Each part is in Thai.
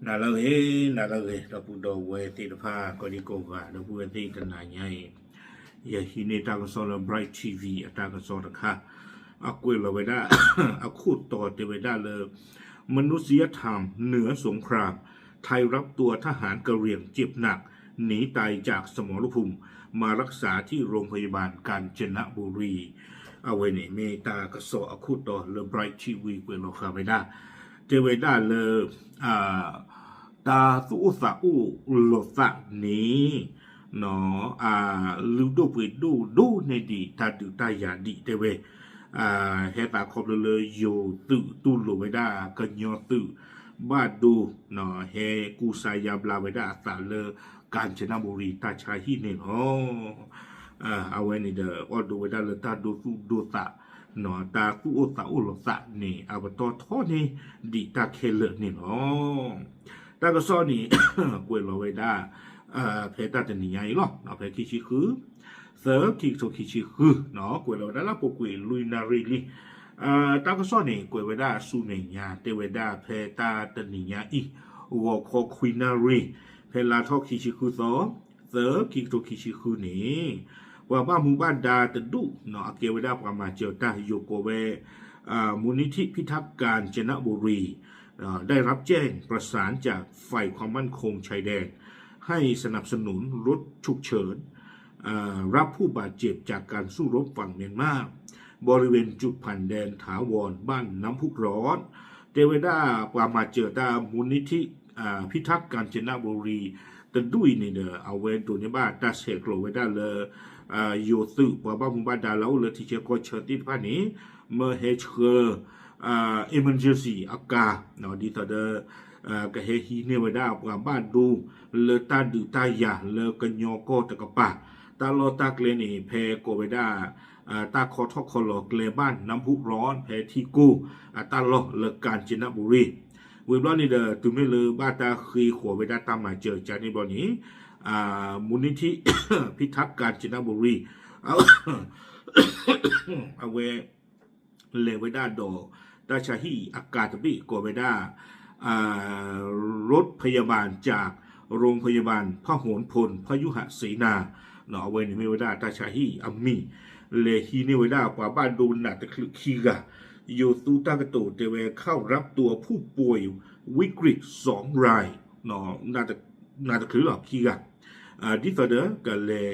นาละเฮเราพูดดอกเวทีละผ้าก็ดีกว่าเราพูดที่ตนายใหญ่อย่าหินในตากสอนไบรท์ทีวีตากสอนค่ะเอาคุยเราไว้ได้เอาคูดต่อเตไว้ได้เลยมนุษยธรรมเหนือสงครามไทยรับตัวทหารกะเหรี่ยงเจ็บหนักหนีตายจากสมรภูมิมารักษาที่โรงพยาบาลกาญจนบุรีเอาไว้เนี่ยเมตากสอเอาคูดต่อเลยไบรท์ทีวีคุยเราค่ะไว้ได้เตไว้ได้เลยตาสู้สาอู้หลดสักนี้เนาะลูดูไปดูในดีตาดูตายาดีเตเวเฮตาคอบเลยโยตุโลเวดากันยอตุบ้าดูเนาะเฮกูสายาบลาเวดาตาเลกาญจนบุรีตาชายฮิเนเนาะเอาไว้ในเดออดูเวดาเลตาดูตาเนาะตาสู้ตาอุลสะนี่อาบตอท้อนี่ดีตาเคเลนี่เนาะตาก็ซ้อนี่ กวยเราไว้ได้เพตาจะหนีไงหรอเนาะเพคิชิคือเสือคิโซคิชิคือเนาะกวยเราได้ละปกวยลุยนารีลีตาก็ซ้อนี่กวยไว้ได้สูเนียเตไว้ได้เพตาจะหนีไงอีวอคอควินารีเพลาทอคิชิคือซอเสือคิโซคิชิคือนี่ว่าบ้านหมู่บ้านดาตะดุเนาะเกวดาประมาณเจตาโยโกเวมูลนิธิพิทักษ์กาญจนบุรีได้รับแจ้งประสานจากฝ่ายความมั่นคงชายแดนให้สนับสนุนรถฉุกเฉินรับผู้บาดเจ็บจากการสู้รบฝั่งเมียนมาบริเวณจุดผ่านแดนถาวรบ้านน้ำพุร้อนเตเวดาประมาณเจตามูลนิธิพิทักษ์กาญจนบุรีตะดุยนี่เนอเอาเวนตัวนี้บ้านตาเสกโลเวดาเลยโยซึว่าบ้านมุบ้านดาแล้วเลยที่เชื่อก็เชิญที่ผ่านนี้เมื่อเฮเชอร์emergency อากาเนาะดีต่อเดก็เฮฮีเนวดาว่าบ้านดูเลตาดูตายาเลกันยอก็ตะกะปะตาโลตาเกลนี่เพโกเวดาตาคอทอคอลเกลบ้านน้ำพุร้อนเพทีกูตาโลเลกาญจนบุรีวิบลอนี่เดตุเมเลบ้านตาคีขวเวดาตามมาเจอจานี่บอนี้มูลนิธิ พิทักษ์กาญจนบุรีเอาเวเลเวดาโดตาชาฮีอากาศบิโกเวดารถพยาบาลจากโรงพยาบาลพหลพลพยุหเสนาเนาะเอาไว้ในเมเวดาตาชาฮีอัมมีเลฮีเนเวดากว่าบ้านดูนาตะคลึกคีกะโยตูตากโตเตเวเข้ารับตัวผู้ป่วยวิกฤต2 รายเนาะนาตะคลึกหรอคีกะดิฟเดอร์ก็เลย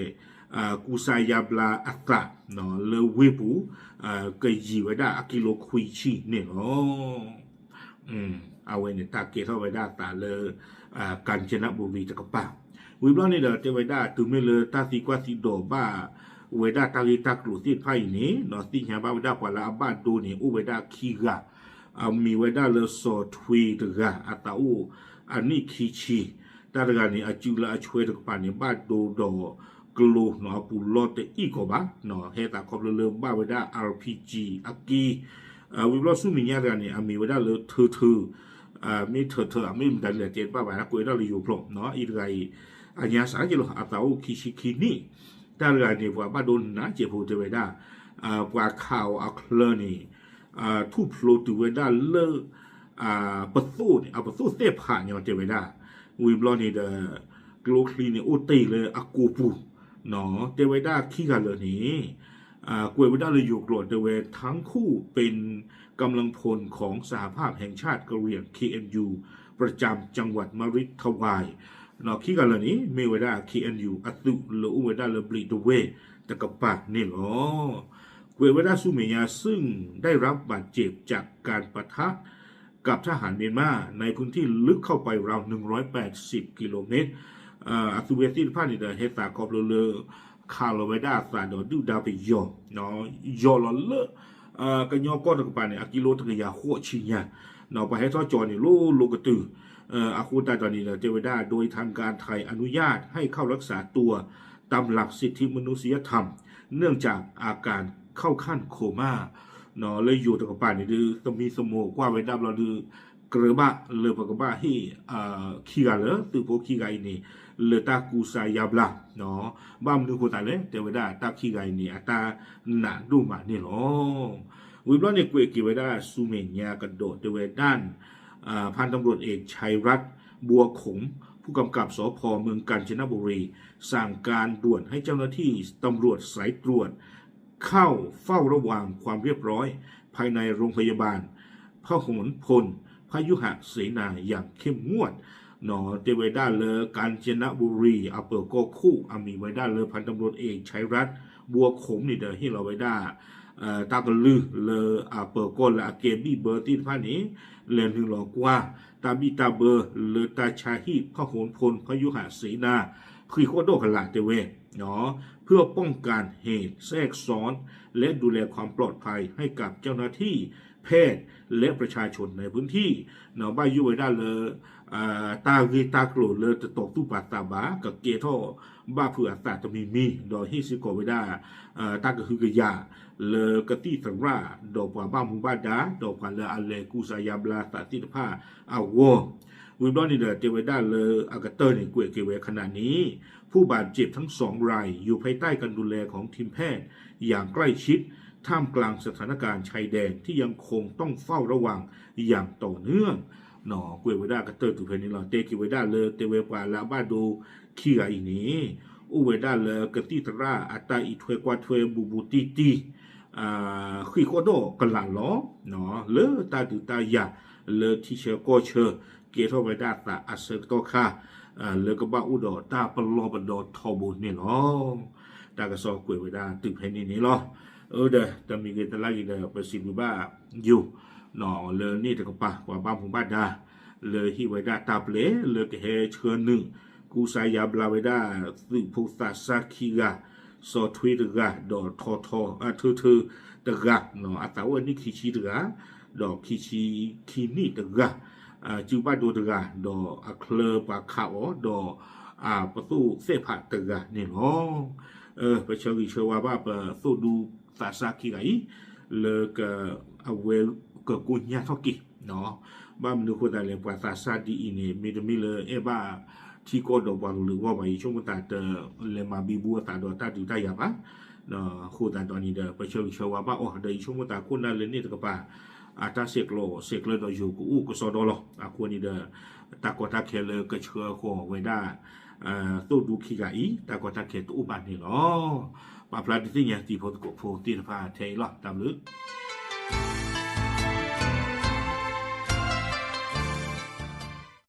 กูสายาบลาอัตราเนาะเลเวปูก็ยีไว้ได้กิโลคุยชีเนี่ยเนาะเอาไว้เนี่ยตาเกเท่าไว้ได้ตาเลกาญจนบุรีตะกป้าวิบล้อนี่เดอเตไว้ได้ตุเมเลตาสีกว่าสีโดบ้าไว้ได้ตาลีตากลุที่ไพ่นี้เนาะที่หาบ้าไว้ได้กว่าละบ้านดูนี่อุไว้ได้คีกะมีไว้ได้เลโซทวีตะกะอัตาอูอันนี้คีชีตาตะกะนี่อาจูละช่วยตะกป้านี่บ้านดูดอกลูเนาะปูโลเตอีกบ้าเนาะเฮตาคอบเลบ้าไว้ได้ RPG อากีวิบล้อสู้มีเงี้ยกันนี่มีไว้ได้เลยเธอไม่เธอไม่มีแต่เหลือเจ็ดป้าไปนะกูได้เลยอยู่พร้อมเนาะอีกไรอันนี้สารจะหลอกอัตราคิชิคินี่แต่เรื่องนี้ว่าบ้าโดนนะเจ็บหัวจะไว้ได้ว่าข่าวอัคเลนี่ทุบโลตัวไว้ได้เลิกประตูเนี่ยเอาประตูเสียผ่านเนี่ยจะไว้ได้วิบล้อนี่เดอกลูคลีเนี่ยโอตีเลยอากูปูเนาะจะไว้ได้ขี้กันเลยนี่กวยไว้ได้เลยอยู่กรดเดเวทั้งคู่เป็นกำลังพลของสหภาพแห่งชาติกะเหรี่ยง KNU ประจำจังหวัดมฤตทวายเนาะขี้กันเลยนี้เมวดา KNU อัตุเลอุเวดาเลบลิดเวตะกปะนี่หรอกวยไว้ได้สุเมียซึ่งได้รับบาดเจ็บจากการปะทะกับทหารเมียนมาในพื้นที่ลึกเข้าไปราว180 กิโลเมตรอัตุเวติพานิดาเฮตาคอบเลคาร์โลเวดาสาดดูดาไปยอเนาะยอลเลกันยอก็ตะกปาเนี่ยกิโลตะกยาหัวชิญะเนาะไปให้ทอจอนี่โลกตืออาคูตาตอนนี้เจเวดาโดยทางการไทยอนุญาตให้เข้ารักษาตัวตามหลักสิทธิมนุษยธรรมเนื่องจากอาการเข้าขั้นโคม่าเนาะเลยอยู่ตะกปานี่ดือต้องมีสมองกว่าเวดาเราดือกระบะเลปกบะให้ขี้กาเลตือโพขี้กานี่เลตากูสายาบลาเนาะบ้ามนึกคนตายเลยแต่เวดาตาขี้กานี่ตาหนาดูมานี่หรอวิบล้อเนี่ยเกวกิเวดาซูเมญญากระโดดแต่เวด้านพันตำรวจเอกชัยรัตน์ บัวขมผู้กำกับสพเมืองกาญจนบุรีสั่งการด่วนให้เจ้าหน้าที่ตำรวจสายตรวจเข้าเฝ้าระวังความเรียบร้อยภายในโรงพยาบาลพหลพลพยุหเสนาอย่างเข้มงวดหนอเตเวด้าเลอกาญจนบุรีอเปอร์โกคู่อามีไว้ด้าเลอพันตำรวจเอกชัยรัตน์บัวขมนี่เดอที่เราไว้ด้าตากลือเลอเปอร์โกละเกบี้เบอร์ที่พันนี้เลนึงหลอกว่าตาบีตาเบอร์เลอตาชาฮีพหลพลพยุหเสนาคือโคโดขลาเตเวเนาะเพื่อป้องกันเหตุแทรกซ้อนและดูแลความปลอดภัยให้กับเจ้าหน้าที่แพทย์และประชาชนในพื้นที่เนาะบ้านยุไว้ได้เลยตาคือตากรูเลยจะตกตู้ปาตาบากับเกท่อบ้าเผื่อตาจะมีดอกฮิซิโกไว้ได้ตาก็คือกยาเลยกตีสังราดอกว่าบ้ามุบ้าดาดอกว่าเลยอันเลกูสายาบลาตาติดผ้าอาววิบลอนี่เดเจไว้ได้เลยอากาเตอร์ในกวยเกเวขณะนี้ผู้บาดเจ็บทั้ง2 รายอยู่ภายใต้การดูแลของทีมแพทย์อย่างใกล้ชิดท่ามกลางสถานการณ์ชายแดนที่ยังคงต้องเฝ้าระวังอย่างต่อเนื่องหนอกวยไว้ได้กาเตอร์ตุเพนิลเตกิไว้ได้เลยเตเวปาลาบ้าดูขี้อีนี้อุไว้ได้เลยกติตราอัตตาอิทเวกวาทเวบูตีขีโคโดกันหลังล้อเนาะเลอตาดูตายาเลอที่เชโกเชเกทไว้ได้ตาอัสโตคาเลก็บ้าอุดอตาปลอบดอทอบุนี่เนาะตากระสอบกวยไว้ได้ตึกเพนินี่เนาะเด้อจะมีเงินตะไลเด้อไปสิบบ้าอยู่หนอเลยนี่ตะกปะกว่าบ้านผมบ้านดาเลยที่ไว้ได้ตาเปลเลยก็เฮเชิญหนึ่งกูสายาบลาไว้ได้สึพุตาซาคิกาสอทวีตกาดอทอทือตะกาเนาะอัตวันนี้คิชิตกาดอกคิชิคินี่ตะกาจูบ้าดูตะกาดออัคเลปะขาวดอประตูเสพะตะกาเนี่ยเนาะไปเชื่อวิเชื่อว่าบ้าไปสู้ดูสาสาคิไงเลยก็เอาเวลก็กุญญาทอกิเนาะบ้านมนุษย์คนใดเลยว่าสาสาดีนี่มีเลยบ้าที่ก็ดอกบอลหรือว่าไปช่วงตัดเลยมาบีบัวตัดดอกตัดดูได้ยังปะเนาะคู่ตัดตอนนี้เด้อไปเชื่อวิเชื่อว่าบ้าโอ้เดี๋ยวช่วงตัดคนนั้นเลยนี่ตะกป้าอาตาเสกโลดอยู่กูก็สอดอลควรนี่เด้อตากอตาเคเลยก็เชื่อขอไว้ได้ตู้ดูขี้ไก่ตากอตาเคตู้บ้านนี่เนาะปาพลาดที่เนี่ยที่พอตีนพาเทลตามลึก